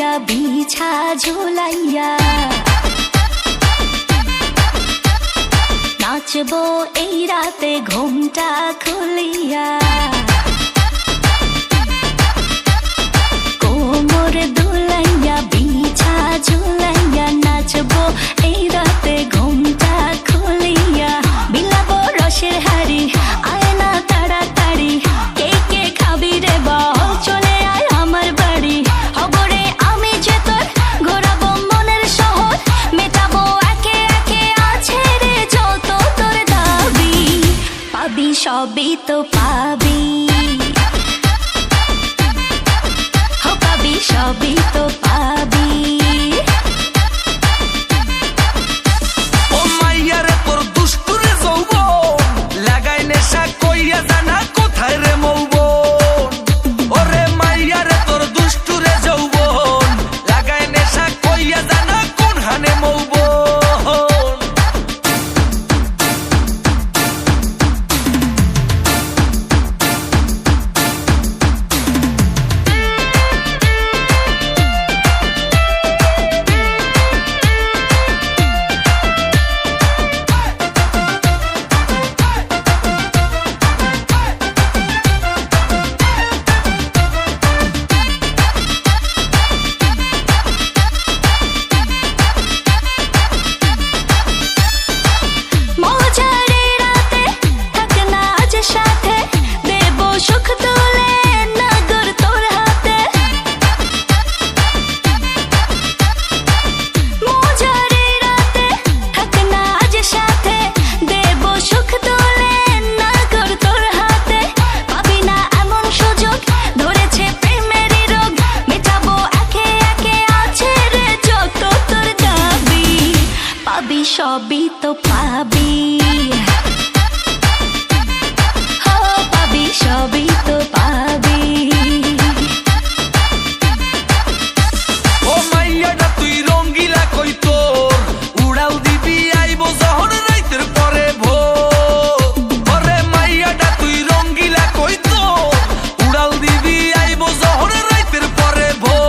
ঝুলাইয়া বিছা ঝুলাইয়া নাচবো এই রাতে ঘুমটা খুলিয়া কোমর দুলাইয়া বিছা ঝুলাইয়া নাচবো এই রাতে ঘুমটা খুলিয়া বিলাবো রসের হাড়ি আয় না তাড়াতাড়ি কে কে খাবি রে বল চলে আয় আমার বাড়ি হবরে আমি যে তোর ঘোরাবো মনের শহর মেটাবো একে একে আছে রে যত তোর দাবি পাবি সবই তো পাবি সবই তো পাবি ও মাইয়ারে তোর দুষ্টুরে যৌবন লাগাই নেশা কইয়া জানা কোথায় রে মৌবন ওরে মাইয়ারে তোর দুষ্টুরে যৌবন লাগাই নেশা কইয়া জানা কোন হানে মৌবন সবই তো পাবি হো পাবি সবই তো পাবি ও মাইয়াটা তুই রঙ্গিলা কই তোর উড়াল দিবি আইবো যখন রাইতের পরে ভোর ওরে মাইয়াটা তুই রঙ্গিলা কই তোর উড়াল দিবি আইবো যখন রাইতের পরে ভোর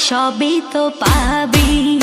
সবই তো পাবি